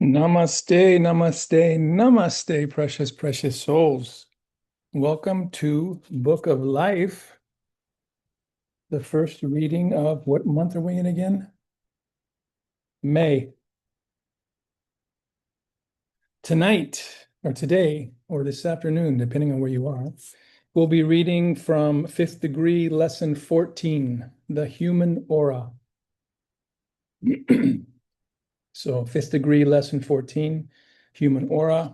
Namaste, namaste, namaste, precious, precious souls. Welcome to Book of Life, the first reading of what month are we in again? May. Tonight, or today, or this afternoon, depending on where you are, we'll be reading from 5th degree, lesson 14, the human aura. So 5th degree, lesson 14, human aura.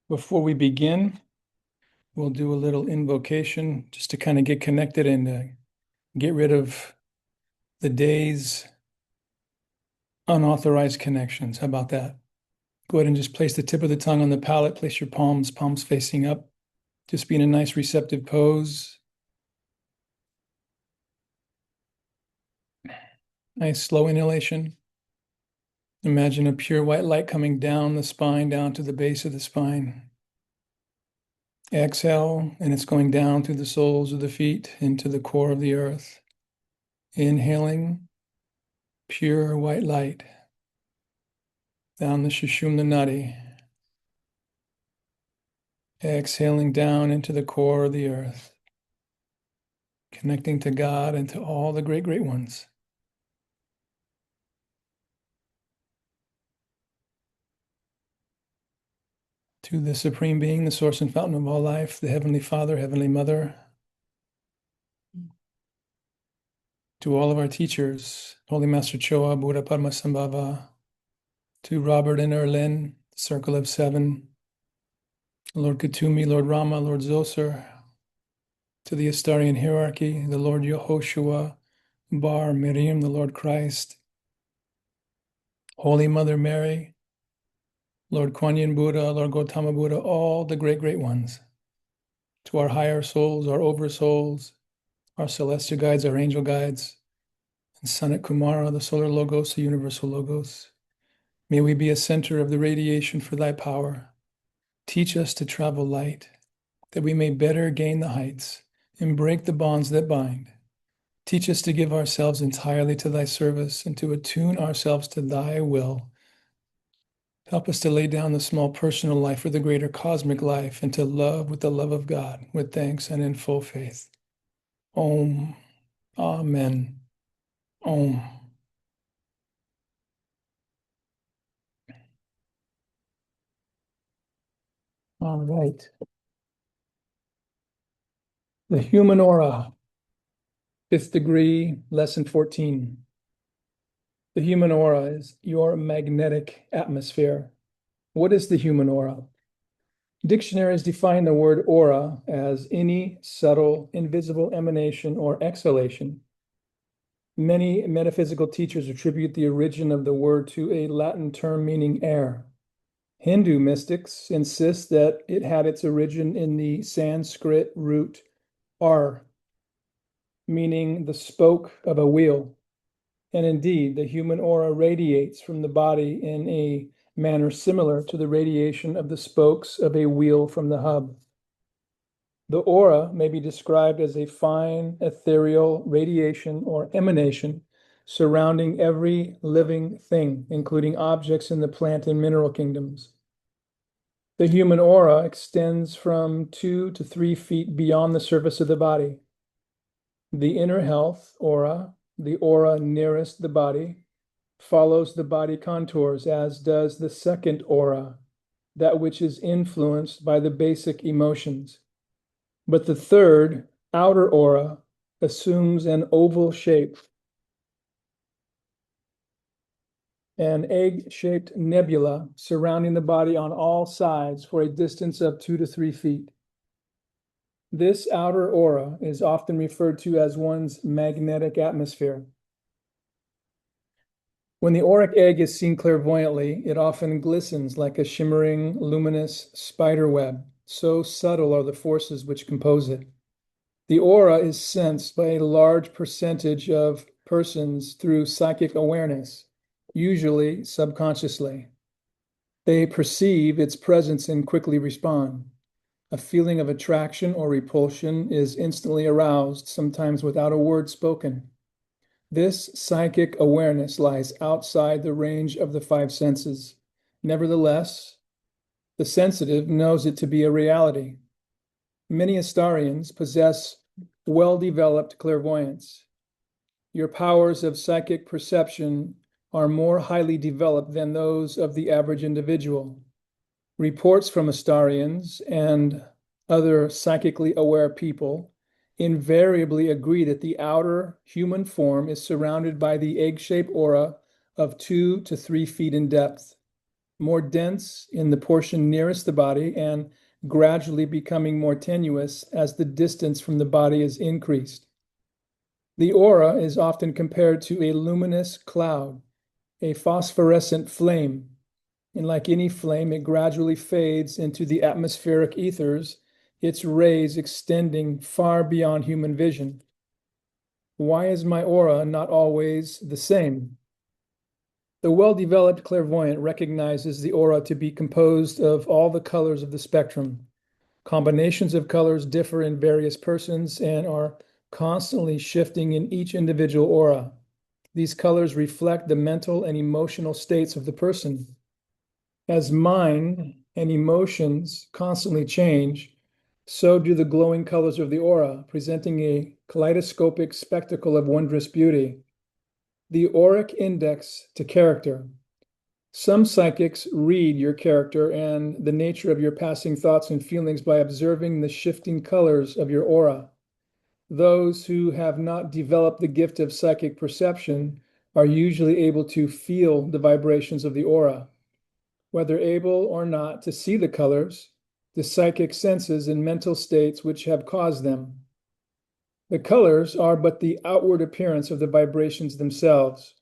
Before we begin, we'll do a little invocation just to kind of get connected and get rid of the day's unauthorized connections. How about that? Go ahead and just place the tip of the tongue on the palate. Place your palms facing up. Just be in a nice receptive pose. Nice slow inhalation. Imagine a pure white light coming down the spine, down to the base of the spine. Exhale, and it's going down through the soles of the feet into the core of the earth. Inhaling, pure white light down the Sushumna Nadi. Exhaling down into the core of the earth, connecting to God and to all the great, great ones. To the Supreme Being, the source and fountain of all life, the Heavenly Father, Heavenly Mother. To all of our teachers, Holy Master Choa, Buddha Padmasambhava. To Robert and Earlyne, Circle of Seven. Lord Kuthumi, Lord Rama, Lord Zoser. To the Astarian hierarchy, the Lord Yehoshua, Bar Miriam, the Lord Christ. Holy Mother Mary, Lord Kuan Yin Buddha, Lord Gautama Buddha, all the great, great ones. To our higher souls, our oversouls, our celestial guides, our angel guides, and Sanat Kumara, the solar logos, the universal logos. May we be a center of the radiation for thy power. Teach us to travel light, that we may better gain the heights and break the bonds that bind. Teach us to give ourselves entirely to thy service and to attune ourselves to thy will. Help us to lay down the small personal life for the greater cosmic life and to love with the love of God, with thanks and in full faith. Om. Amen. Om. All right. The human aura, 5th degree, lesson 14. The human aura is your magnetic atmosphere. What is the human aura? Dictionaries define the word aura as any subtle, invisible emanation or exhalation. Many metaphysical teachers attribute the origin of the word to a Latin term meaning air. Hindu mystics insist that it had its origin in the Sanskrit root ar, meaning the spoke of a wheel. And indeed, the human aura radiates from the body in a manner similar to the radiation of the spokes of a wheel from the hub. The aura may be described as a fine ethereal radiation or emanation surrounding every living thing, including objects in the plant and mineral kingdoms. The human aura extends from 2 to 3 feet beyond the surface of the body. The inner health aura, the aura nearest the body, follows the body contours, as does the second aura, that which is influenced by the basic emotions. But the third, outer aura, assumes an oval shape, an egg-shaped nebula surrounding the body on all sides for a distance of 2 to 3 feet. This outer aura is often referred to as one's magnetic atmosphere. When the auric egg is seen clairvoyantly, it often glistens like a shimmering, luminous spider web. So subtle are the forces which compose it. The aura is sensed by a large percentage of persons through psychic awareness, usually subconsciously. They perceive its presence and quickly respond. A feeling of attraction or repulsion is instantly aroused, sometimes without a word spoken. This psychic awareness lies outside the range of the five senses. Nevertheless, the sensitive knows it to be a reality. Many Astarians possess well-developed clairvoyance. Your powers of psychic perception are more highly developed than those of the average individual. Reports from Astarians and other psychically aware people invariably agree that the outer human form is surrounded by the egg-shaped aura of 2 to 3 feet in depth, more dense in the portion nearest the body and gradually becoming more tenuous as the distance from the body is increased. The aura is often compared to a luminous cloud, a phosphorescent flame, and like any flame, it gradually fades into the atmospheric ethers, its rays extending far beyond human vision. Why is my aura not always the same? The well-developed clairvoyant recognizes the aura to be composed of all the colors of the spectrum. Combinations of colors differ in various persons and are constantly shifting in each individual aura. These colors reflect the mental and emotional states of the person. As mind and emotions constantly change, so do the glowing colors of the aura, presenting a kaleidoscopic spectacle of wondrous beauty. The auric index to character. Some psychics read your character and the nature of your passing thoughts and feelings by observing the shifting colors of your aura. Those who have not developed the gift of psychic perception are usually able to feel the vibrations of the aura. Whether able or not to see the colors, the psychic senses and mental states which have caused them. The colors are but the outward appearance of the vibrations themselves.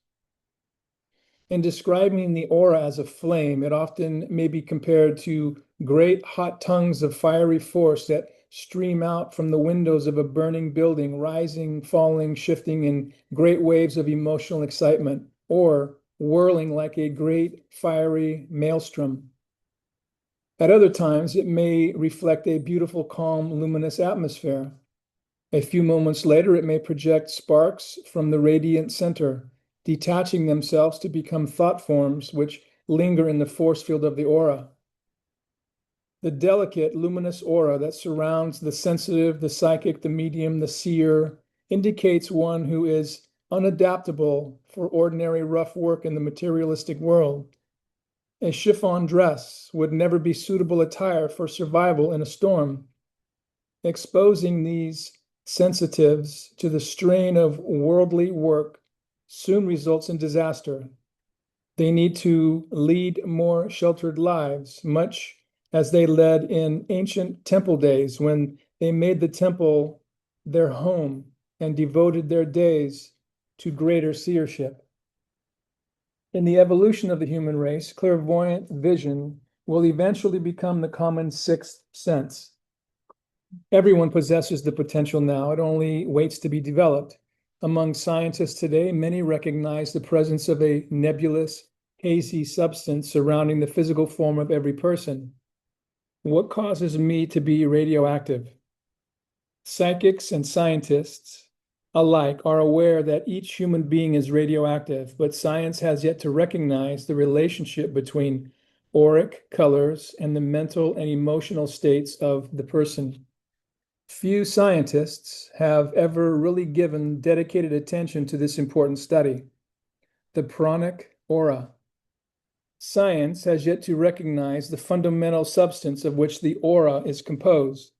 In describing the aura as a flame, it often may be compared to great hot tongues of fiery force that stream out from the windows of a burning building, rising, falling, shifting in great waves of emotional excitement, or whirling like a great fiery maelstrom. At other times, it may reflect a beautiful, calm, luminous atmosphere. A few moments later, it may project sparks from the radiant center, detaching themselves to become thought forms which linger in the force field of the aura. The delicate, luminous aura that surrounds the sensitive, the psychic, the medium, the seer, indicates one who is unadaptable for ordinary rough work in the materialistic world. A chiffon dress would never be suitable attire for survival in a storm. Exposing these sensitives to the strain of worldly work soon results in disaster. They need to lead more sheltered lives, much as they led in ancient temple days when they made the temple their home and devoted their days to greater seership. In the evolution of the human race, clairvoyant vision will eventually become the common sixth sense. Everyone possesses the potential now, it only waits to be developed. Among scientists today, many recognize the presence of a nebulous, hazy substance surrounding the physical form of every person. What causes me to be radioactive? Psychics and scientists alike are aware that each human being is radioactive, but science has yet to recognize the relationship between auric colors and the mental and emotional states of the person. Few scientists have ever really given dedicated attention to this important study, the pranic aura. Science has yet to recognize the fundamental substance of which the aura is composed,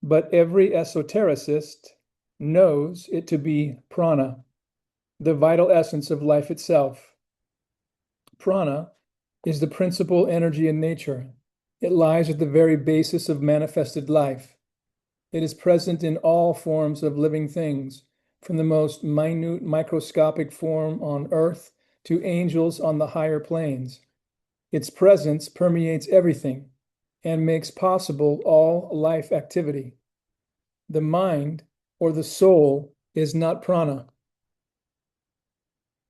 but every esotericist knows it to be prana, the vital essence of life itself. Prana is the principal energy in nature. It lies at the very basis of manifested life. It is present in all forms of living things, from the most minute microscopic form on earth to angels on the higher planes. Its presence permeates everything and makes possible all life activity. The mind or the soul is not prana.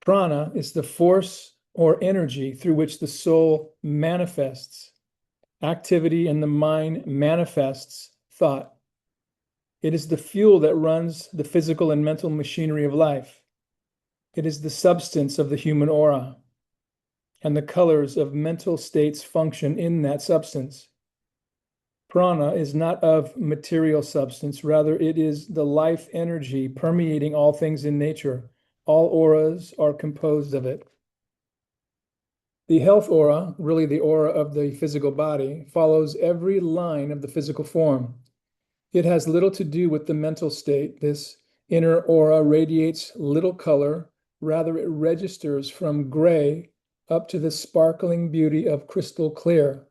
Prana is the force or energy through which the soul manifests activity and the mind manifests thought. It is the fuel that runs the physical and mental machinery of life. It is the substance of the human aura, and the colors of mental states function in that substance. Prana is not of material substance, rather, it is the life energy permeating all things in nature. All auras are composed of it. The health aura, really the aura of the physical body, follows every line of the physical form. It has little to do with the mental state. This inner aura radiates little color, rather, it registers from gray up to the sparkling beauty of crystal clear.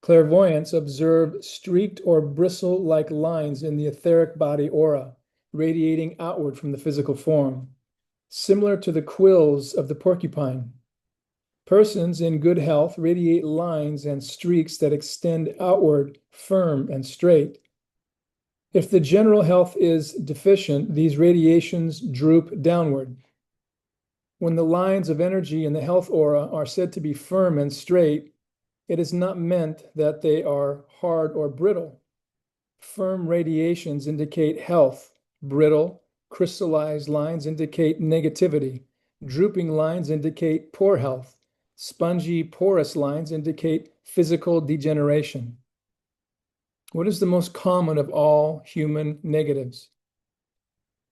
Clairvoyants observe streaked or bristle-like lines in the etheric body aura, radiating outward from the physical form, similar to the quills of the porcupine. Persons in good health radiate lines and streaks that extend outward, firm and straight. If the general health is deficient, these radiations droop downward. When the lines of energy in the health aura are said to be firm and straight, it is not meant that they are hard or brittle. Firm radiations indicate health. Brittle, crystallized lines indicate negativity. Drooping lines indicate poor health. Spongy, porous lines indicate physical degeneration. What is the most common of all human negatives?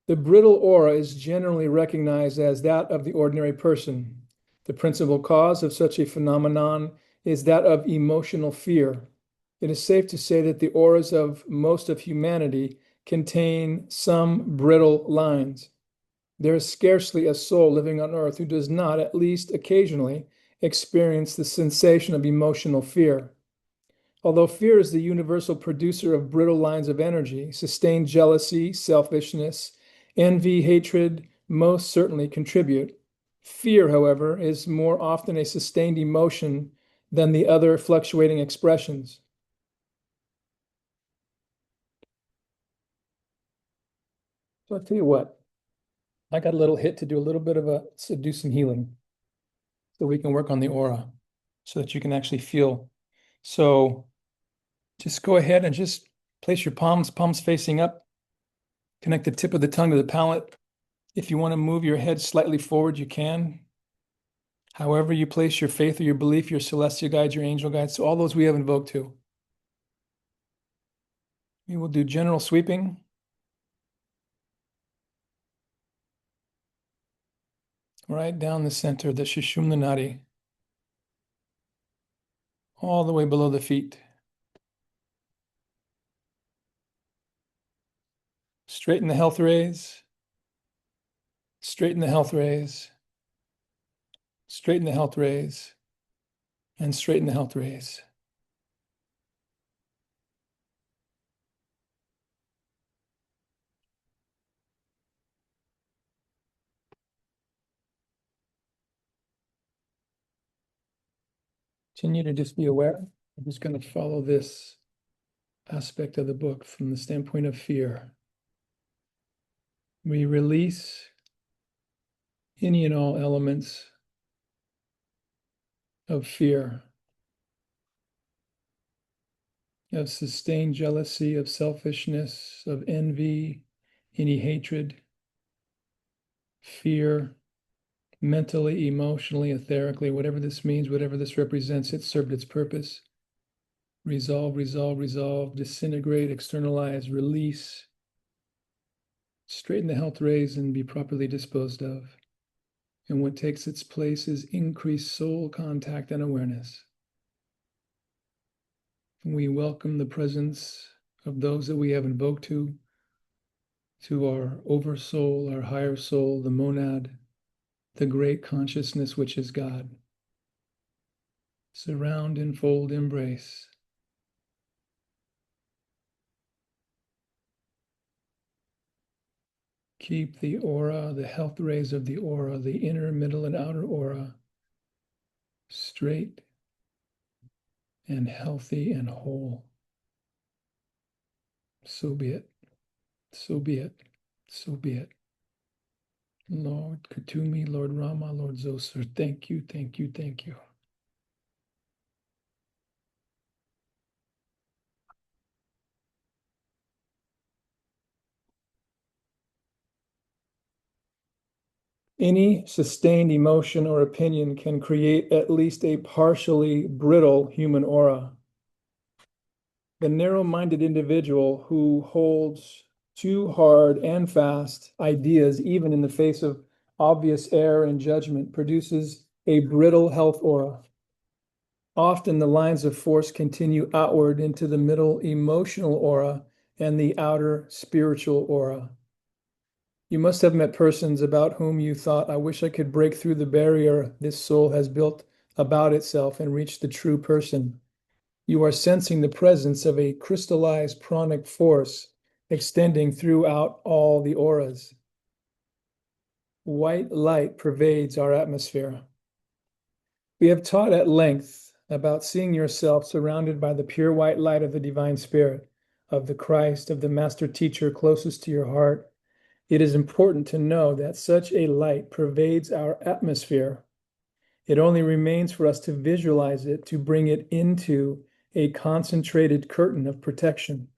The brittle aura is generally recognized as that of the ordinary person. The principal cause of such a phenomenon is that of emotional fear. It is safe to say that the auras of most of humanity contain some brittle lines. There is scarcely a soul living on earth who does not, at least occasionally, experience the sensation of emotional fear. Although fear is the universal producer of brittle lines of energy, sustained jealousy, selfishness, envy, hatred most certainly contribute. Fear, however, is more often a sustained emotion than the other fluctuating expressions. So I'll tell you what, I got a little hit to do a little bit of do some healing so we can work on the aura so that you can actually feel. So just go ahead and just place your palms facing up. Connect the tip of the tongue to the palate. If you want to move your head slightly forward, you can. However you place your faith or your belief, your celestial guides, your angel guides, so all those we have invoked too. We will do general sweeping. Right down the center, the Sushumna Nadi, all the way below the feet. Straighten the health rays. Straighten the health rays. Straighten the health rays. And straighten the health rays. Continue to just be aware. I'm just going to follow this aspect of the book from the standpoint of fear. We release any and all elements of fear, of sustained jealousy, of selfishness, of envy, any hatred, fear, mentally, emotionally, etherically, whatever this means, whatever this represents, it served its purpose. Resolve, resolve, resolve, disintegrate, externalize, release, straighten the health rays and be properly disposed of. And what takes its place is increased soul contact and awareness. We welcome the presence of those that we have invoked to our oversoul, our higher soul, the monad, the great consciousness which is God. Surround, enfold, embrace. Keep the aura, the health rays of the aura, the inner, middle, and outer aura straight and healthy and whole. So be it. So be it. So be it. Lord Kuthumi, Lord Rama, Lord Zoser, thank you, thank you, thank you. Any sustained emotion or opinion can create at least a partially brittle human aura. The narrow-minded individual who holds too hard and fast ideas, even in the face of obvious error and judgment, produces a brittle health aura. Often the lines of force continue outward into the middle emotional aura and the outer spiritual aura. You must have met persons about whom you thought, I wish I could break through the barrier this soul has built about itself and reach the true person. You are sensing the presence of a crystallized pranic force extending throughout all the auras. White light pervades our atmosphere. We have taught at length about seeing yourself surrounded by the pure white light of the divine spirit, of the Christ, of the master teacher closest to your heart. It is important to know that such a light pervades our atmosphere. It only remains for us to visualize it, to bring it into a concentrated curtain of protection.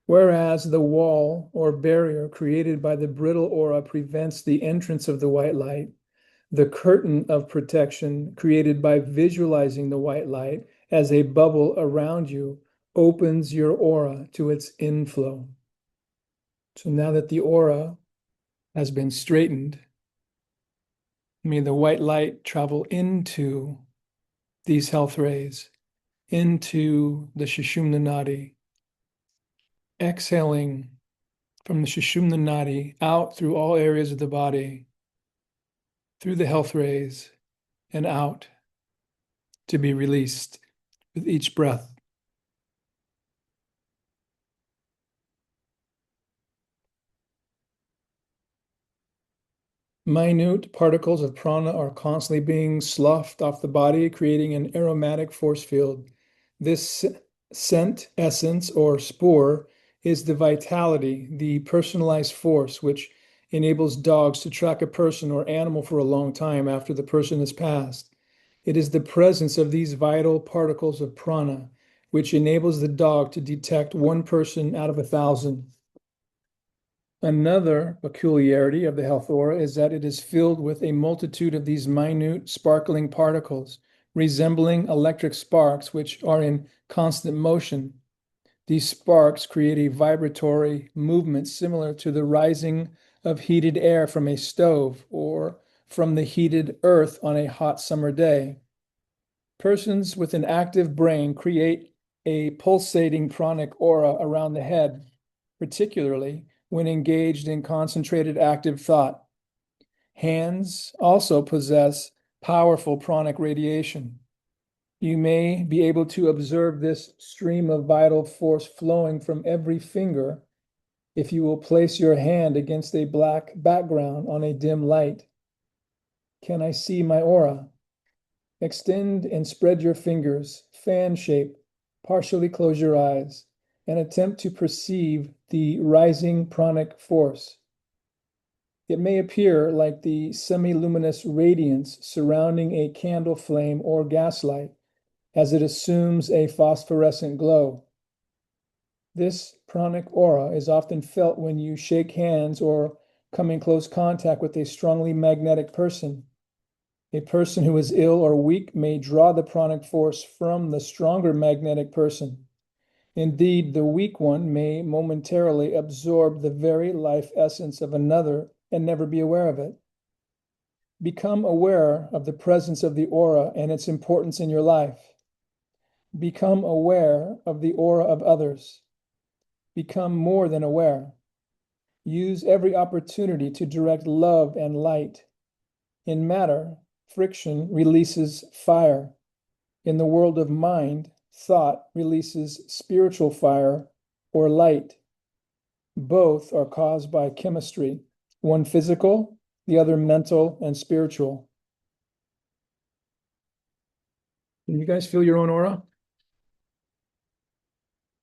Whereas the wall or barrier created by the brittle aura prevents the entrance of the white light, the curtain of protection created by visualizing the white light as a bubble around you opens your aura to its inflow. So now that the aura has been straightened, may the white light travel into these health rays, into the Sushumna Nadi, exhaling from the Sushumna Nadi out through all areas of the body, through the health rays, and out to be released with each breath. Minute particles of prana are constantly being sloughed off the body, creating an aromatic force field. This scent essence or spore is the vitality, the personalized force, which enables dogs to track a person or animal for a long time after the person has passed. It is the presence of these vital particles of prana which enables the dog to detect one person out of 1,000. Another peculiarity of the health aura is that it is filled with a multitude of these minute sparkling particles, resembling electric sparks, which are in constant motion. These sparks create a vibratory movement similar to the rising of heated air from a stove or from the heated earth on a hot summer day. Persons with an active brain create a pulsating pranic aura around the head, particularly when engaged in concentrated active thought. Hands also possess powerful pranic radiation. You may be able to observe this stream of vital force flowing from every finger if you will place your hand against a black background on a dim light. Can I see my aura? Extend and spread your fingers, fan shape, partially close your eyes, and attempt to perceive the rising pranic force. It may appear like the semi-luminous radiance surrounding a candle flame or gaslight as it assumes a phosphorescent glow. This pranic aura is often felt when you shake hands or come in close contact with a strongly magnetic person. A person who is ill or weak may draw the pranic force from the stronger magnetic person. Indeed, the weak one may momentarily absorb the very life essence of another and never be aware of it. Become aware of the presence of the aura and its importance in your life. Become aware of the aura of others. Become more than aware. Use every opportunity to direct love and light. In matter, friction releases fire. In the world of mind, thought releases spiritual fire or light. Both are caused by chemistry, one physical, the other mental and spiritual. Can you guys feel your own aura?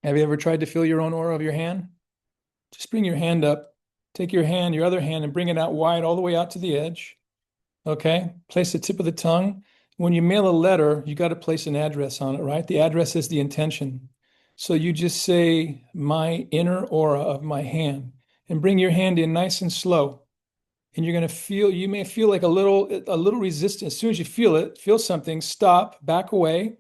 Have you ever tried to feel your own aura of your hand? Just bring your hand up, take your hand, your other hand, and bring it out wide all the way out to the edge. Okay, place the tip of the tongue. When you mail a letter, you got to place an address on it, right? The address is the intention. So you just say, my inner aura of my hand, and bring your hand in nice and slow. and you're going to feel, you may feel like a little resistance. As soon as you feel it, feel something, stop, back away,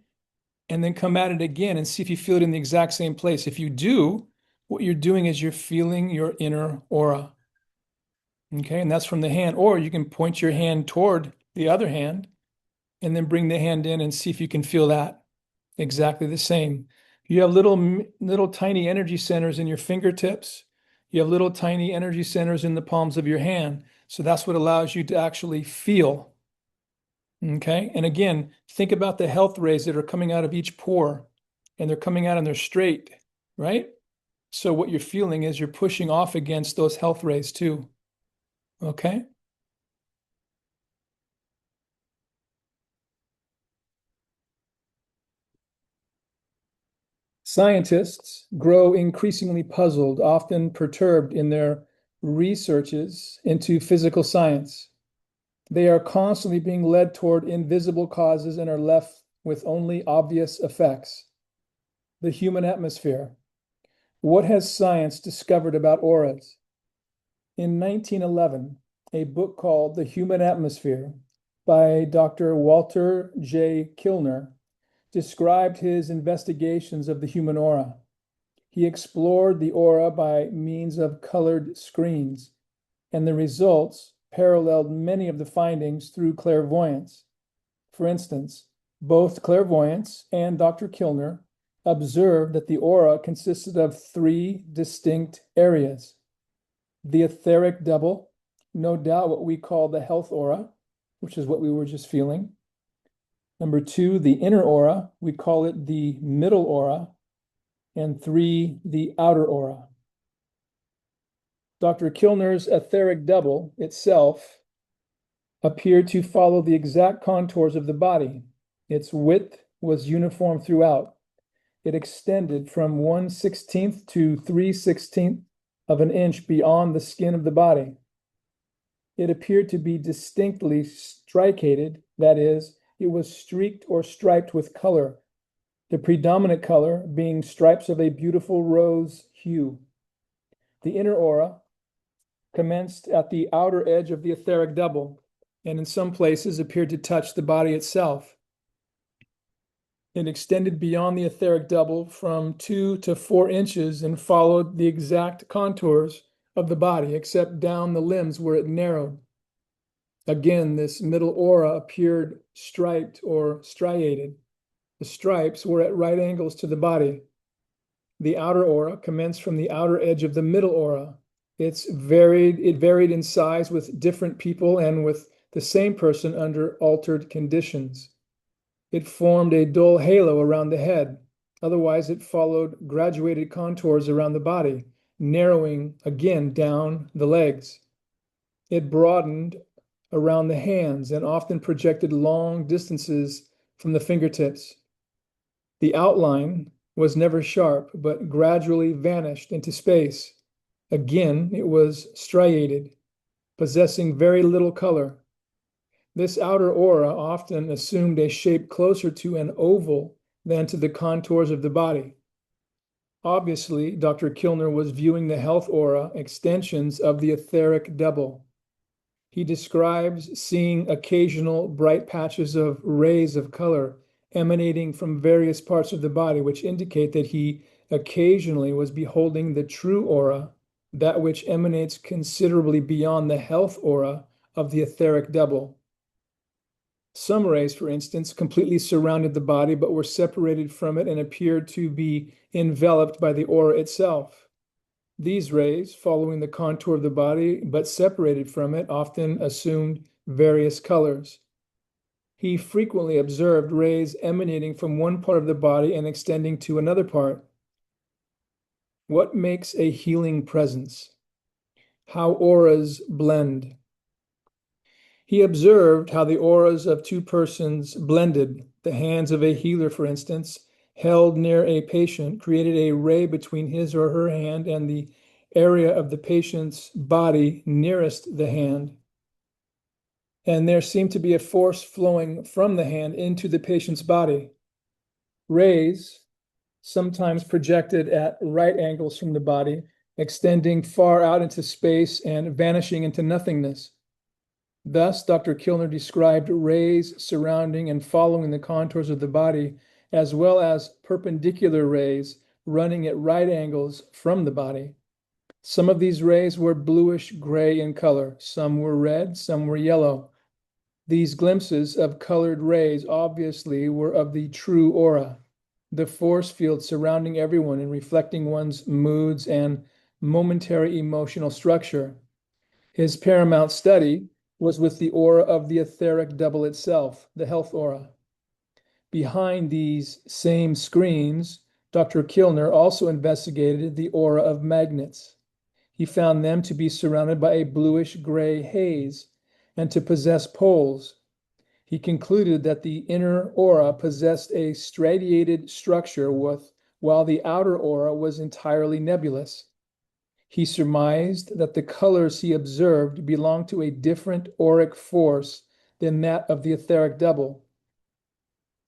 and then come at it again and see if you feel it in the exact same place. If you do, what you're doing is you're feeling your inner aura. Okay, and that's from the hand. Or you can point your hand toward the other hand and then bring the hand in and see if you can feel that exactly the same. You have little tiny energy centers in your fingertips. You have little tiny energy centers in the palms of your hand. So that's what allows you to actually feel. Okay. And again, think about the health rays that are coming out of each pore, and they're coming out and they're straight, right? So what you're feeling is you're pushing off against those health rays too. Okay. Scientists grow increasingly puzzled, often perturbed in their researches into physical science. They are constantly being led toward invisible causes and are left with only obvious effects. The human atmosphere. What has science discovered about auras? In 1911, a book called The Human Atmosphere by Dr. Walter J. Kilner described his investigations of the human aura. He explored the aura by means of colored screens, and the results paralleled many of the findings through clairvoyance. For instance, both clairvoyance and Dr. Kilner observed that the aura consisted of three distinct areas: the etheric double, no doubt what we call the health aura, which is what we were just feeling. Number two, the inner aura, we call it the middle aura. And three, the outer aura. Dr. Kilner's etheric double itself appeared to follow the exact contours of the body. Its width was uniform throughout. It extended from 1/16 to 3/16 of an inch beyond the skin of the body. It appeared to be distinctly striated, that is, it was streaked or striped with color, the predominant color being stripes of a beautiful rose hue. The inner aura commenced at the outer edge of the etheric double, and in some places appeared to touch the body itself. It extended beyond the etheric double from 2 to 4 inches and followed the exact contours of the body, except down the limbs where it narrowed. Again, this middle aura appeared striped or striated. The stripes were at right angles to the body. The outer aura commenced from the outer edge of the middle aura. It varied in size with different people and with the same person under altered conditions. It formed a dull halo around the head. Otherwise, it followed graduated contours around the body, narrowing again down the legs. It broadened around the hands and often projected long distances from the fingertips. The outline was never sharp, but gradually vanished into space. Again, it was striated, possessing very little color. This outer aura often assumed a shape closer to an oval than to the contours of the body. Obviously, Dr. Kilner was viewing the health aura extensions of the etheric double. He describes seeing occasional bright patches of rays of color emanating from various parts of the body, which indicate that he occasionally was beholding the true aura, that which emanates considerably beyond the health aura of the etheric double. Some rays, for instance, completely surrounded the body but were separated from it and appeared to be enveloped by the aura itself. These rays, following the contour of the body but separated from it, often assumed various colors. He frequently observed rays emanating from one part of the body and extending to another part. What makes a healing presence? How auras blend. He observed how the auras of two persons blended. The hands of a healer, for instance, held near a patient, created a ray between his or her hand and the area of the patient's body nearest the hand. And there seemed to be a force flowing from the hand into the patient's body. Rays, sometimes projected at right angles from the body, extending far out into space and vanishing into nothingness. Thus, Dr. Kilner described rays surrounding and following the contours of the body, as well as perpendicular rays running at right angles from the body. Some of these rays were bluish gray in color, some were red, some were yellow. These glimpses of colored rays obviously were of the true aura, the force field surrounding everyone and reflecting one's moods and momentary emotional structure. His paramount study was with the aura of the etheric double itself, the health aura. Behind these same screens, Dr. Kilner also investigated the aura of magnets. He found them to be surrounded by a bluish-gray haze and to possess poles. He concluded that the inner aura possessed a stratiated structure while the outer aura was entirely nebulous. He surmised that the colors he observed belonged to a different auric force than that of the etheric double.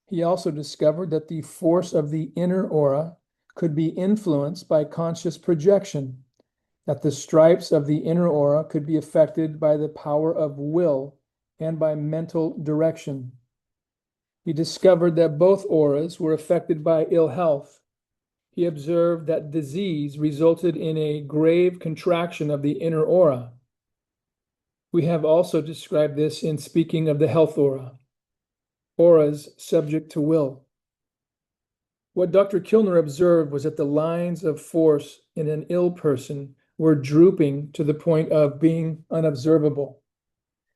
He also discovered that the force of the inner aura could be influenced by conscious projection, that the stripes of the inner aura could be affected by the power of will and by mental direction. He discovered that both auras were affected by ill health. He observed that disease resulted in a grave contraction of the inner aura. We have also described this in speaking of the health aura, auras subject to will. What Dr. Kilner observed was that the lines of force in an ill person were drooping to the point of being unobservable.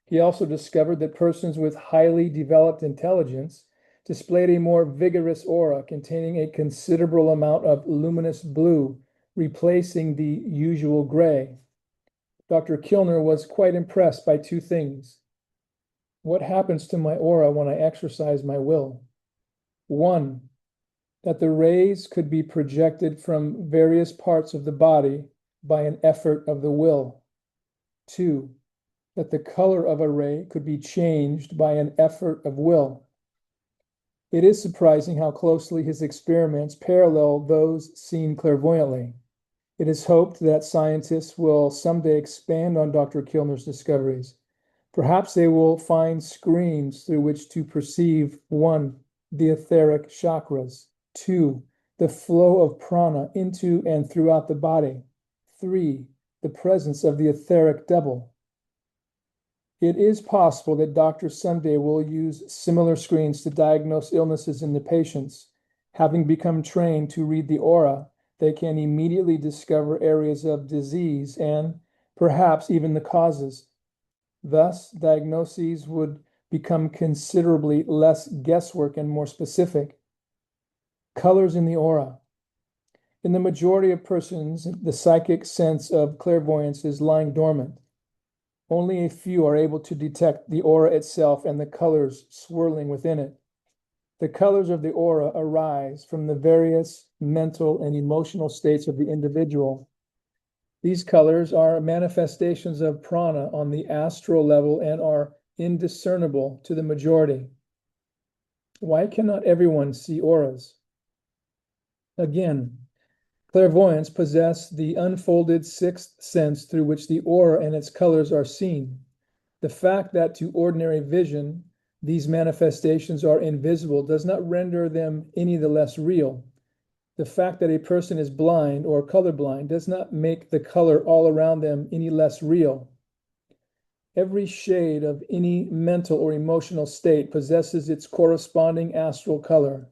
He also discovered that persons with highly developed intelligence displayed a more vigorous aura containing a considerable amount of luminous blue, replacing the usual gray. Dr. Kilner was quite impressed by two things. What happens to my aura when I exercise my will? One, that the rays could be projected from various parts of the body by an effort of the will. Two, that the color of a ray could be changed by an effort of will. It is surprising how closely his experiments parallel those seen clairvoyantly. It is hoped that scientists will someday expand on Dr. Kilner's discoveries. Perhaps they will find screens through which to perceive 1, the etheric chakras, 2, the flow of prana into and throughout the body, 3, the presence of the etheric double. It is possible that doctors someday will use similar screens to diagnose illnesses in the patients. Having become trained to read the aura, they can immediately discover areas of disease and perhaps even the causes. Thus, diagnoses would become considerably less guesswork and more specific. Colors in the aura. In the majority of persons, the psychic sense of clairvoyance is lying dormant. Only a few are able to detect the aura itself and the colors swirling within it. The colors of the aura arise from the various mental and emotional states of the individual. These colors are manifestations of prana on the astral level and are indiscernible to the majority. Why cannot everyone see auras? Again, clairvoyants possess the unfolded sixth sense through which the aura and its colors are seen. The fact that to ordinary vision these manifestations are invisible does not render them any the less real. The fact that a person is blind or colorblind does not make the color all around them any less real. Every shade of any mental or emotional state possesses its corresponding astral color.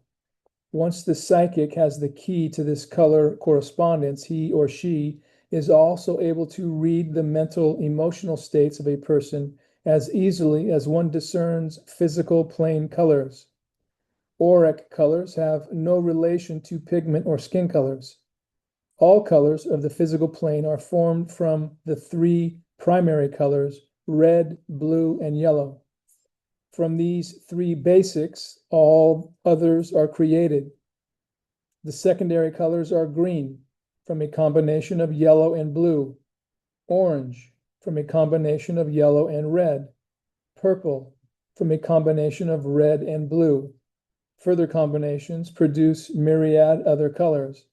Once the psychic has the key to this color correspondence, he or she is also able to read the mental, emotional states of a person as easily as one discerns physical plane colors. Auric colors have no relation to pigment or skin colors. All colors of the physical plane are formed from the three primary colors, red, blue, and yellow. From these three basics, all others are created. The secondary colors are green, from a combination of yellow and blue, orange, from a combination of yellow and red, purple, from a combination of red and blue. Further combinations produce myriad other colors.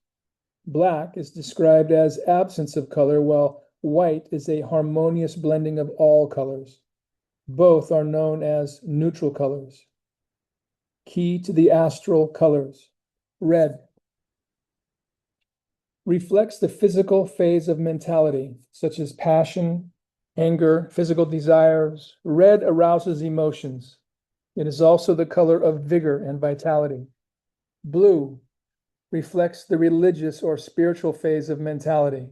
Black is described as absence of color, while white is a harmonious blending of all colors. Both are known as neutral colors. Key to the astral colors. Red reflects the physical phase of mentality, such as passion, anger, physical desires. Red arouses emotions. It is also the color of vigor and vitality. Blue reflects the religious or spiritual phase of mentality.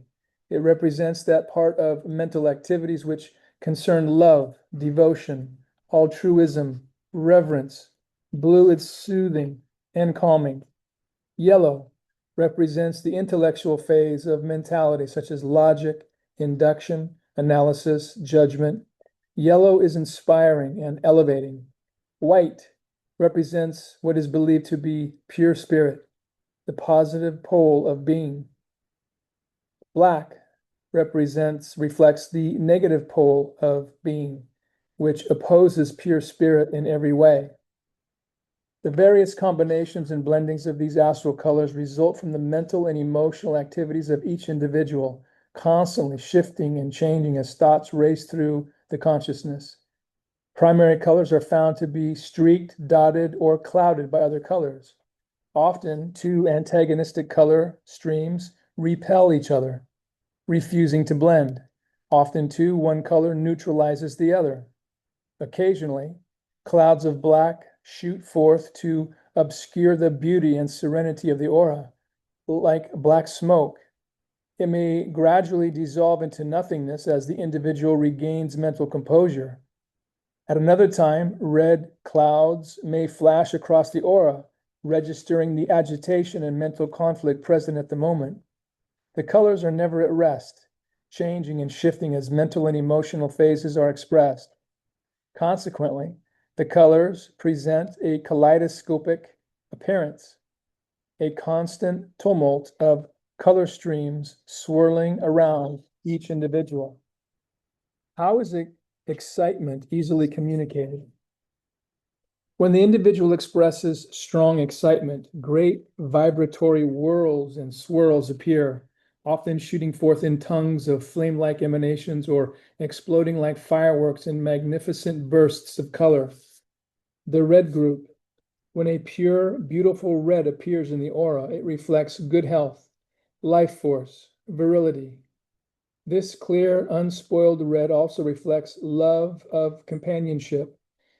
It represents that part of mental activities which concern love, devotion, altruism, reverence. Blue is soothing and calming. Yellow represents the intellectual phase of mentality, such as logic, induction, analysis, judgment. Yellow is inspiring and elevating. White represents what is believed to be pure spirit, the positive pole of being. Black reflects the negative pole of being, which opposes pure spirit in every way. The various combinations and blendings of these astral colors result from the mental and emotional activities of each individual, constantly shifting and changing as thoughts race through the consciousness. Primary colors are found to be streaked, dotted, or clouded by other colors. Often, two antagonistic color streams repel each other, refusing to blend. Often, too, one color neutralizes the other. Occasionally, clouds of black shoot forth to obscure the beauty and serenity of the aura, like black smoke. It may gradually dissolve into nothingness as the individual regains mental composure. At another time, red clouds may flash across the aura, registering the agitation and mental conflict present at the moment. The colors are never at rest, changing and shifting as mental and emotional phases are expressed. Consequently, the colors present a kaleidoscopic appearance, a constant tumult of color streams swirling around each individual. How is excitement easily communicated? When the individual expresses strong excitement, great vibratory whirls and swirls appear, often shooting forth in tongues of flame-like emanations or exploding like fireworks in magnificent bursts of color. The red group. When a pure, beautiful red appears in the aura, it reflects good health, life force, virility. This clear, unspoiled red also reflects love of companionship,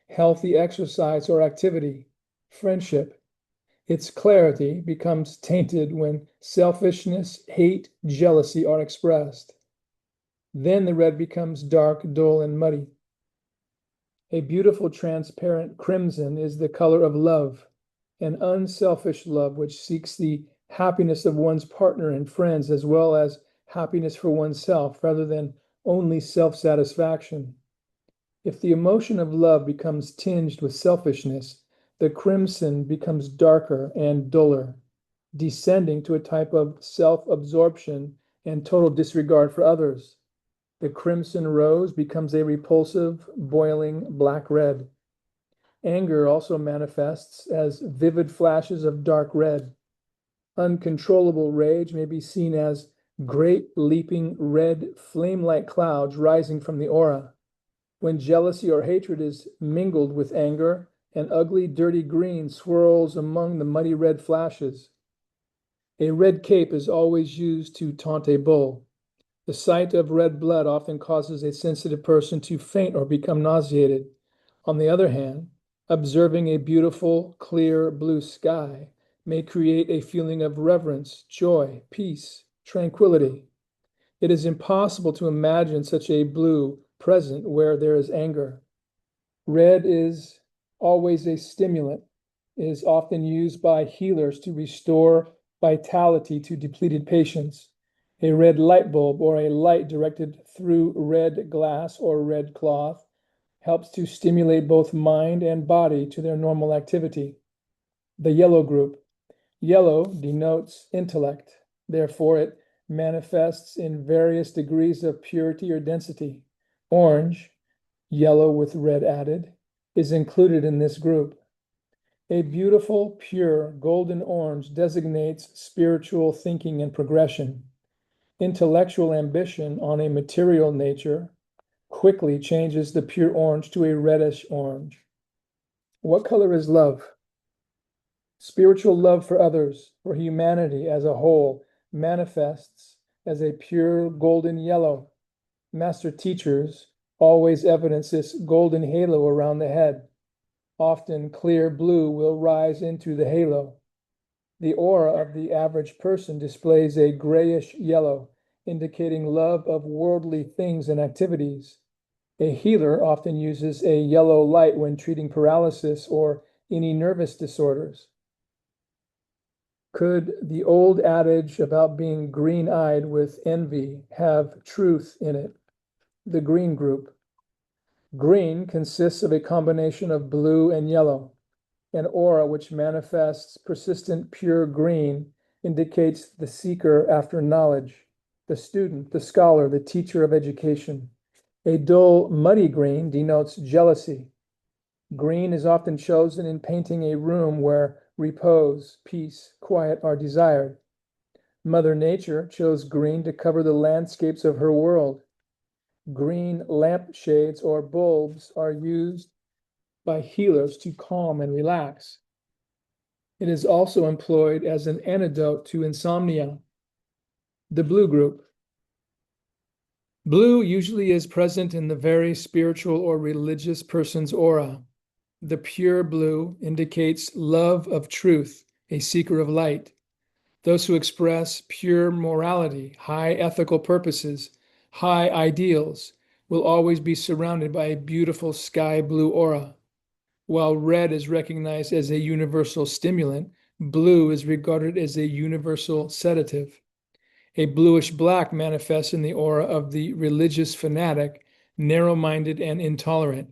healthy exercise or activity, friendship. Its clarity becomes tainted when selfishness, hate, jealousy are expressed. Then the red becomes dark, dull, and muddy. A beautiful, transparent crimson is the color of love, an unselfish love which seeks the happiness of one's partner and friends as well as happiness for oneself rather than only self-satisfaction. If the emotion of love becomes tinged with selfishness, the crimson becomes darker and duller, descending to a type of self-absorption and total disregard for others. The crimson rose becomes a repulsive, boiling black red. Anger also manifests as vivid flashes of dark red. Uncontrollable rage may be seen as great leaping red flame-like clouds rising from the aura. When jealousy or hatred is mingled with anger, an ugly, dirty green swirls among the muddy red flashes. A red cape is always used to taunt a bull. The sight of red blood often causes a sensitive person to faint or become nauseated. On the other hand, observing a beautiful, clear blue sky may create a feeling of reverence, joy, peace, tranquility. It is impossible to imagine such a blue present where there is anger. Red is always a stimulant. It is often used by healers to restore vitality to depleted patients. A red light bulb or a light directed through red glass or red cloth helps to stimulate both mind and body to their normal activity. The yellow group. Yellow denotes intellect. Therefore, it manifests in various degrees of purity or density. Orange, yellow with red added, is included in this group. A beautiful, pure golden orange designates spiritual thinking and progression. Intellectual ambition on a material nature quickly changes the pure orange to a reddish orange. What color is love? Spiritual love for others, for humanity as a whole, manifests as a pure golden yellow. Master teachers always evidence this golden halo around the head. Often clear blue will rise into the halo. The aura of the average person displays a grayish yellow, indicating love of worldly things and activities. A healer often uses a yellow light when treating paralysis or any nervous disorders. Could the old adage about being green-eyed with envy have truth in it? The green group. Green consists of a combination of blue and yellow. An aura which manifests persistent pure green indicates the seeker after knowledge, the student, the scholar, the teacher of education. A dull, muddy green denotes jealousy. Green is often chosen in painting a room where repose, peace, quiet are desired. Mother Nature chose green to cover the landscapes of her world. Green lampshades or bulbs are used by healers to calm and relax. It is also employed as an antidote to insomnia. The blue group. Blue usually is present in the very spiritual or religious person's aura. The pure blue indicates love of truth, a seeker of light. Those who express pure morality, high ethical purposes, high ideals, will always be surrounded by a beautiful sky blue aura. While red is recognized as a universal stimulant, blue is regarded as a universal sedative. A bluish-black manifests in the aura of the religious fanatic, narrow-minded and intolerant.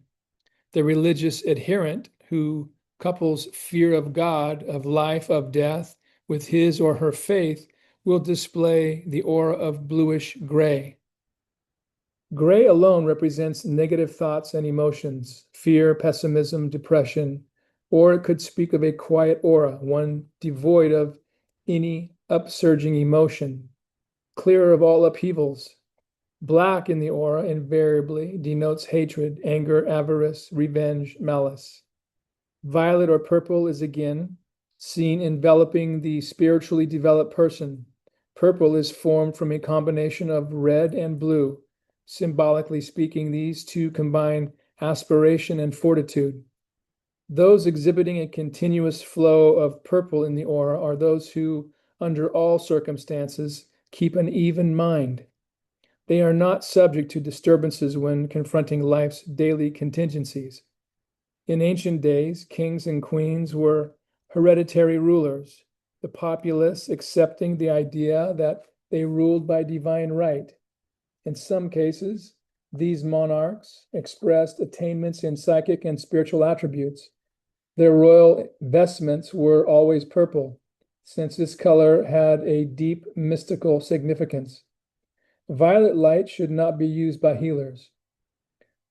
The religious adherent, who couples fear of God, of life, of death, with his or her faith, will display the aura of bluish-gray. Gray alone represents negative thoughts and emotions, fear, pessimism, depression, or it could speak of a quiet aura, one devoid of any upsurging emotion, clear of all upheavals. Black in the aura invariably denotes hatred, anger, avarice, revenge, malice. Violet or purple is again seen enveloping the spiritually developed person. Purple is formed from a combination of red and blue. Symbolically speaking, these two combine aspiration and fortitude. Those exhibiting a continuous flow of purple in the aura are those who, under all circumstances, keep an even mind. They are not subject to disturbances when confronting life's daily contingencies. In ancient days, kings and queens were hereditary rulers, the populace accepting the idea that they ruled by divine right. In some cases, these monarchs expressed attainments in psychic and spiritual attributes. Their royal vestments were always purple, since this color had a deep mystical significance. Violet light should not be used by healers.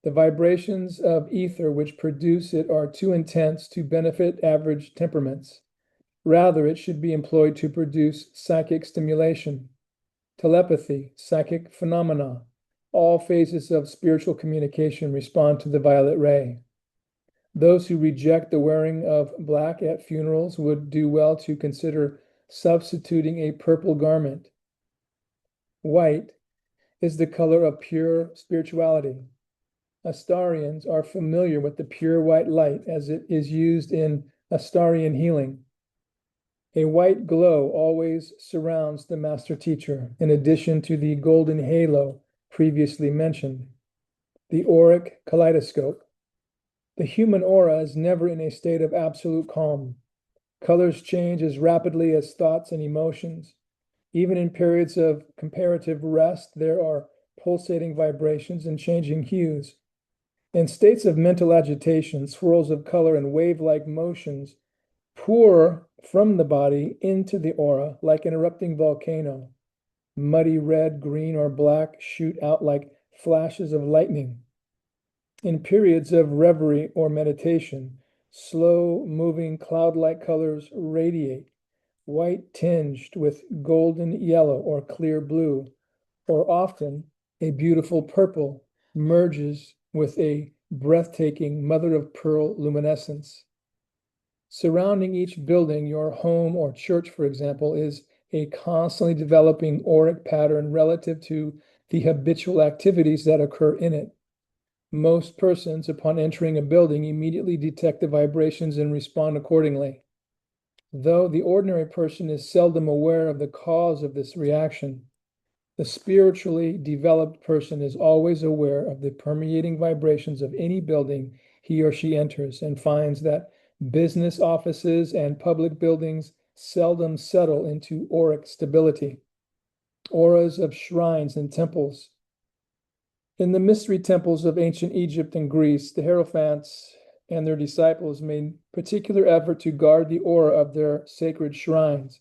The vibrations of ether which produce it are too intense to benefit average temperaments. Rather, it should be employed to produce psychic stimulation, telepathy, psychic phenomena. All phases of spiritual communication respond to the violet ray. Those who reject the wearing of black at funerals would do well to consider substituting a purple garment. White is the color of pure spirituality. Astarians are familiar with the pure white light as it is used in Astarian healing. A white glow always surrounds the master teacher, in addition to the golden halo previously mentioned. The auric kaleidoscope. The human aura is never in a state of absolute calm. Colors change as rapidly as thoughts and emotions. Even in periods of comparative rest, there are pulsating vibrations and changing hues. In states of mental agitation, swirls of color and wave-like motions pour from the body into the aura like an erupting volcano. Muddy red, green, or black shoot out like flashes of lightning. In periods of reverie or meditation, slow-moving cloud-like colors radiate, white tinged with golden yellow or clear blue, or often a beautiful purple merges with a breathtaking mother-of-pearl luminescence. Surrounding each building, your home or church, for example, is a constantly developing auric pattern relative to the habitual activities that occur in it. Most persons, upon entering a building, immediately detect the vibrations and respond accordingly. Though the ordinary person is seldom aware of the cause of this reaction, the spiritually developed person is always aware of the permeating vibrations of any building he or she enters and finds that business offices and public buildings seldom settle into auric stability. Auras of shrines and temples. In the mystery temples of ancient Egypt and Greece, the Hierophants and their disciples made particular effort to guard the aura of their sacred shrines.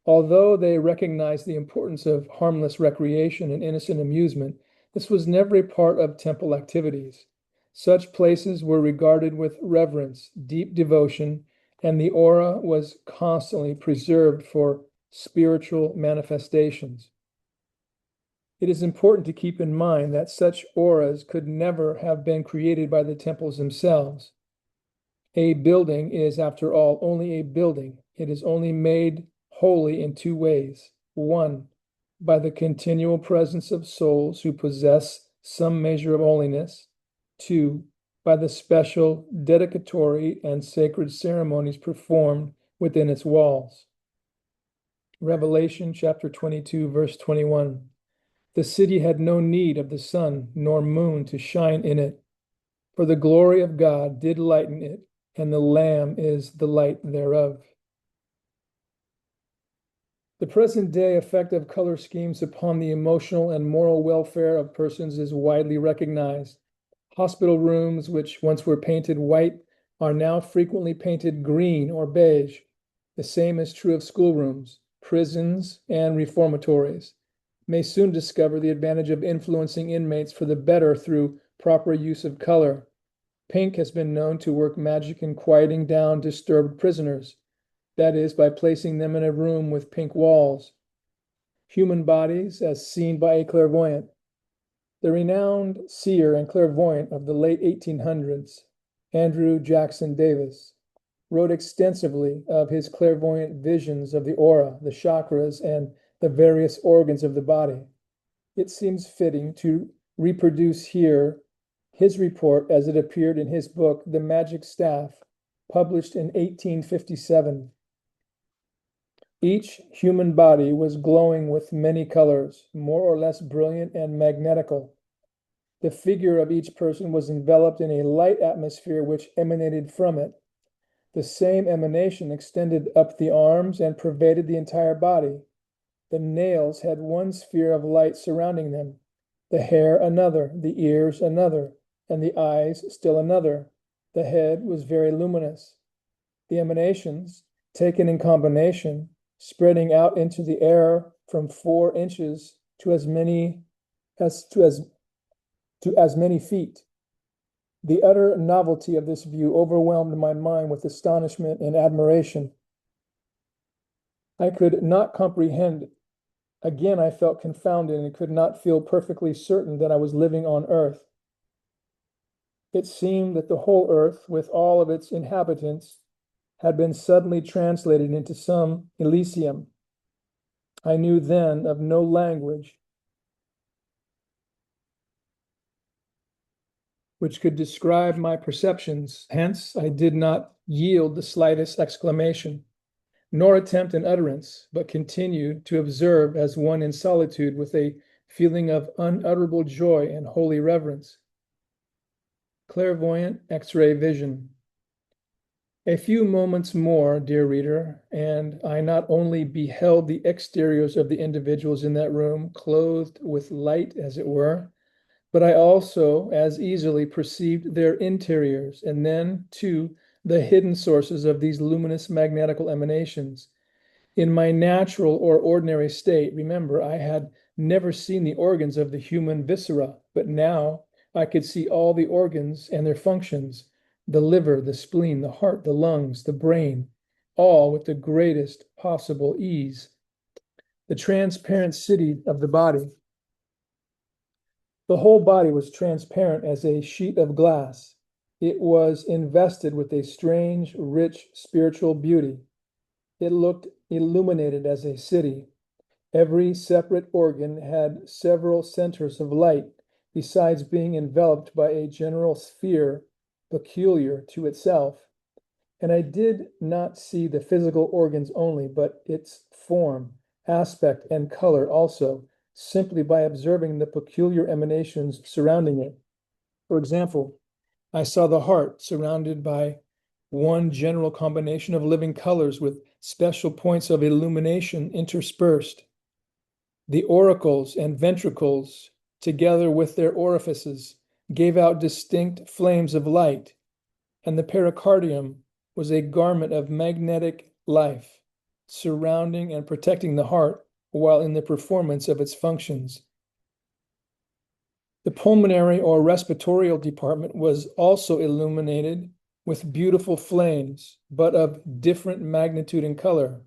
Although they recognized the importance of harmless recreation and innocent amusement, this was never a part of temple activities. Such places were regarded with reverence, deep devotion, and the aura was constantly preserved for spiritual manifestations. It is important to keep in mind that such auras could never have been created by the temples themselves. A building is, after all, only a building. It is only made holy in two ways. One, by the continual presence of souls who possess some measure of holiness. Two, by the special dedicatory and sacred ceremonies performed within its walls. Revelation chapter 22, verse 21. The city had no need of the sun nor moon to shine in it, for the glory of God did lighten it, and the Lamb is the light thereof. The present day effect of color schemes upon the emotional and moral welfare of persons is widely recognized. Hospital rooms, which once were painted white, are now frequently painted green or beige. The same is true of schoolrooms, prisons, and reformatories. May soon discover the advantage of influencing inmates for the better through proper use of color. Pink has been known to work magic in quieting down disturbed prisoners, that is, by placing them in a room with pink walls. Human bodies as seen by a clairvoyant. The renowned seer and clairvoyant of the late 1800s, Andrew Jackson Davis, wrote extensively of his clairvoyant visions of the aura, the chakras, and the various organs of the body. It seems fitting to reproduce here his report as it appeared in his book, The Magic Staff, published in 1857. Each human body was glowing with many colors, more or less brilliant and magnetical. The figure of each person was enveloped in a light atmosphere which emanated from it. The same emanation extended up the arms and pervaded the entire body. The nails had one sphere of light surrounding them, the hair another, the ears another, and the eyes still another. The head was very luminous. The emanations, taken in combination, spreading out into the air from 4 inches to as many feet. The utter novelty of this view overwhelmed my mind with astonishment and admiration. I could not comprehend it. Again, I felt confounded and could not feel perfectly certain that I was living on earth. It seemed that the whole earth, with all of its inhabitants, had been suddenly translated into some Elysium. I knew then of no language which could describe my perceptions. Hence, I did not yield the slightest exclamation, nor attempt an utterance, but continued to observe as one in solitude with a feeling of unutterable joy and holy reverence. Clairvoyant X-ray vision. A few moments more, dear reader, and I not only beheld the exteriors of the individuals in that room, clothed with light, as it were, but I also as easily perceived their interiors, and then, too, the hidden sources of these luminous magnetical emanations. In my natural or ordinary state, remember, I had never seen the organs of the human viscera, but now I could see all the organs and their functions, the liver, the spleen, the heart, the lungs, the brain, all with the greatest possible ease. The transparent city of the body. The whole body was transparent as a sheet of glass. It was invested with a strange, rich spiritual beauty. It looked illuminated as a city. Every separate organ had several centers of light, besides being enveloped by a general sphere peculiar to itself. And I did not see the physical organs only, but its form, aspect, and color also, simply by observing the peculiar emanations surrounding it. For example, I saw the heart surrounded by one general combination of living colors with special points of illumination interspersed. The auricles and ventricles, together with their orifices, gave out distinct flames of light, and the pericardium was a garment of magnetic life, surrounding and protecting the heart while in the performance of its functions. The pulmonary or respiratory department was also illuminated with beautiful flames, but of different magnitude and color.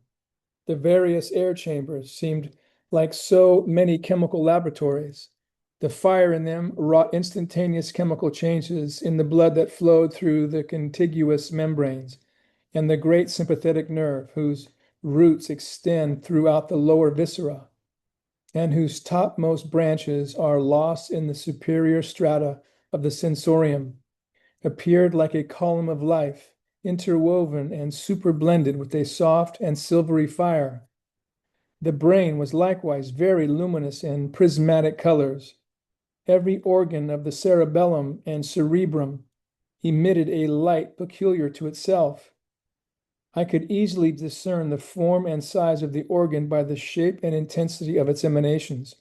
The various air chambers seemed like so many chemical laboratories. The fire in them wrought instantaneous chemical changes in the blood that flowed through the contiguous membranes, and the great sympathetic nerve, whose roots extend throughout the lower viscera, and whose topmost branches are lost in the superior strata of the sensorium, appeared like a column of life, interwoven and superblended with a soft and silvery fire. The brain was likewise very luminous in prismatic colors. Every organ of the cerebellum and cerebrum emitted a light peculiar to itself. I could easily discern the form and size of the organ by the shape and intensity of its emanations.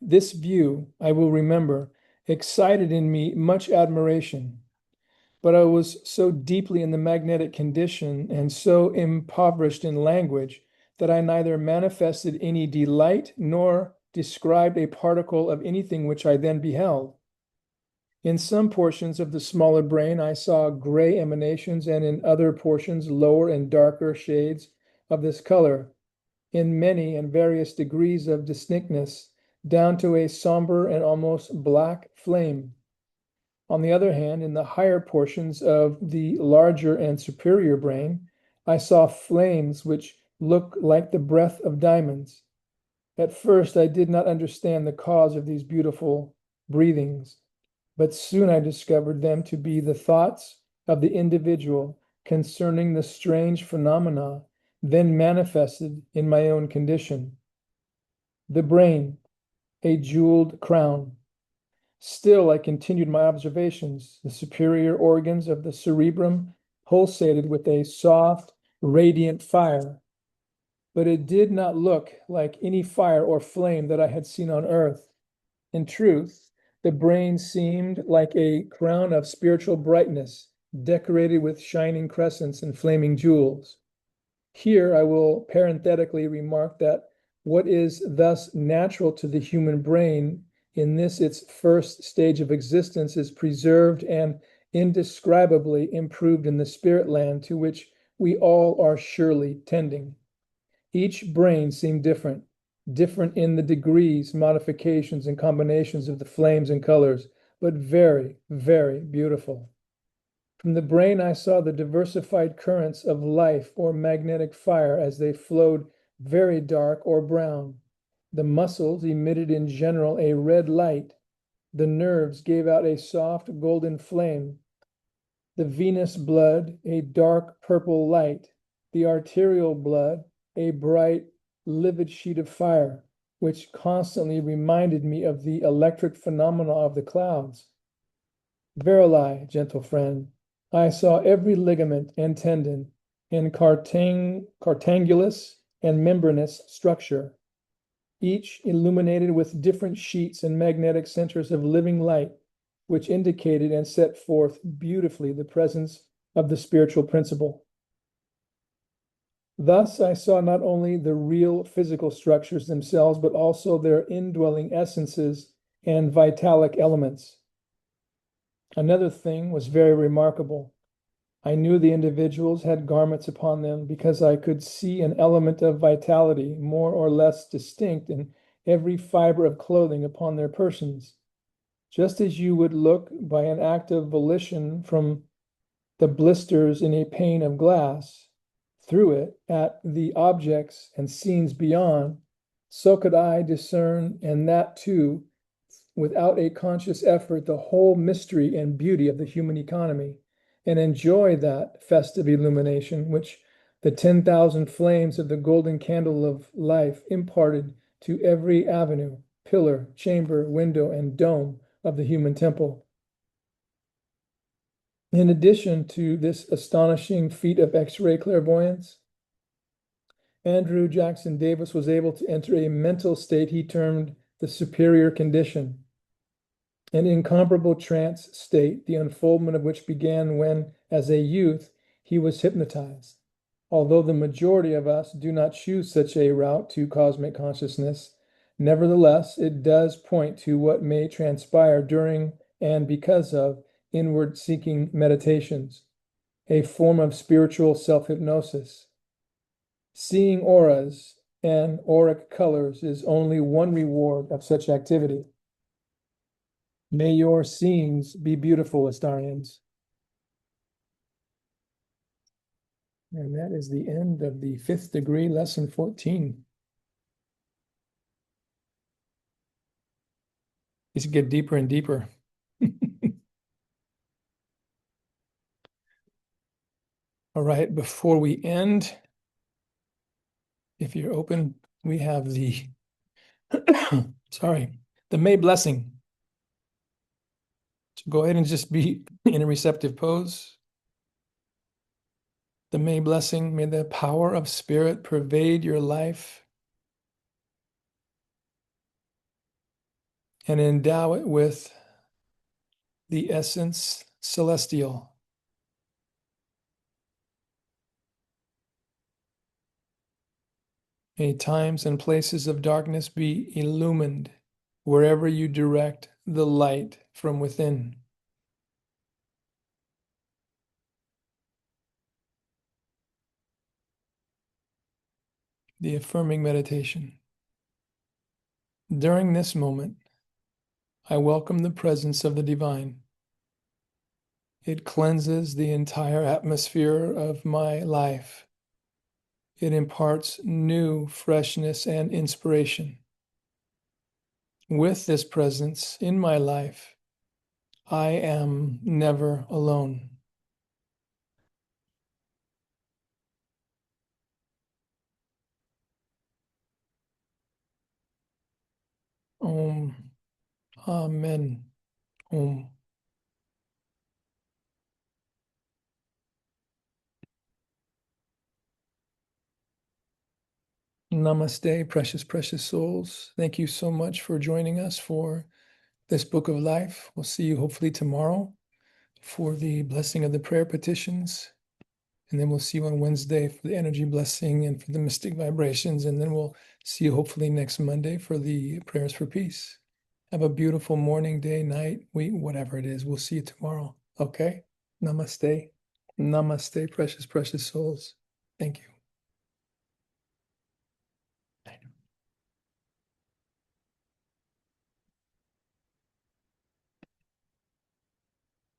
This view, I will remember, excited in me much admiration, but I was so deeply in the magnetic condition and so impoverished in language that I neither manifested any delight nor described a particle of anything which I then beheld. In some portions of the smaller brain, I saw gray emanations, and in other portions, lower and darker shades of this color, in many and various degrees of distinctness, down to a somber and almost black flame. On the other hand, in the higher portions of the larger and superior brain, I saw flames which looked like the breath of diamonds. At first, I did not understand the cause of these beautiful breathings, but soon I discovered them to be the thoughts of the individual concerning the strange phenomena then manifested in my own condition. The brain, a jeweled crown. Still, I continued my observations. The superior organs of the cerebrum pulsated with a soft, radiant fire, but it did not look like any fire or flame that I had seen on earth. In truth, the brain seemed like a crown of spiritual brightness, decorated with shining crescents and flaming jewels. Here I will parenthetically remark that what is thus natural to the human brain in this its first stage of existence is preserved and indescribably improved in the spirit land to which we all are surely tending. Each brain seemed different, different in the degrees, modifications, and combinations of the flames and colors, but very, very beautiful. From the brain, I saw the diversified currents of life or magnetic fire as they flowed very dark or brown. The muscles emitted in general a red light. The nerves gave out a soft golden flame. The venous blood, a dark purple light. The arterial blood, a bright, livid sheet of fire, which constantly reminded me of the electric phenomena of the clouds. Verily, gentle friend, I saw every ligament and tendon and cartangulus and membranous structure, each illuminated with different sheets and magnetic centers of living light, which indicated and set forth beautifully the presence of the spiritual principle. Thus, I saw not only the real physical structures themselves, but also their indwelling essences and vitalic elements. Another thing was very remarkable. I knew the individuals had garments upon them because I could see an element of vitality, more or less distinct, in every fiber of clothing upon their persons. Just as you would look by an act of volition from the blisters in a pane of glass through it at the objects and scenes beyond, so could I discern, and that too, without a conscious effort, the whole mystery and beauty of the human economy, and enjoy that festive illumination which the 10,000 flames of the golden candle of life imparted to every avenue, pillar, chamber, window, and dome of the human temple. In addition to this astonishing feat of X-ray clairvoyance, Andrew Jackson Davis was able to enter a mental state he termed the superior condition, an incomparable trance state, the unfoldment of which began when, as a youth, he was hypnotized. Although the majority of us do not choose such a route to cosmic consciousness, nevertheless, it does point to what may transpire during and because of inward-seeking meditations, a form of spiritual self-hypnosis. Seeing auras and auric colors is only one reward of such activity. May your seeings be beautiful, Astarians. And that is the end of the 5th degree, lesson 14. These get deeper and deeper. All right, before we end, if you're open, we have the, sorry, the May blessing. So go ahead and just be in a receptive pose. The May blessing, may the power of spirit pervade your life and endow it with the essence celestial. May times and places of darkness be illumined wherever you direct the light from within. The affirming meditation. During this moment, I welcome the presence of the divine. It cleanses the entire atmosphere of my life. It imparts new freshness and inspiration. With this presence in my life, I am never alone. Om. Amen. Om. Namaste, precious, precious souls. Thank you so much for joining us for this book of life. We'll see you hopefully tomorrow for the blessing of the prayer petitions. And then we'll see you on Wednesday for the energy blessing and for the mystic vibrations. And then we'll see you hopefully next Monday for the prayers for peace. Have a beautiful morning, day, night, week, whatever it is. We'll see you tomorrow. Okay? Namaste. Namaste, precious, precious souls. Thank you.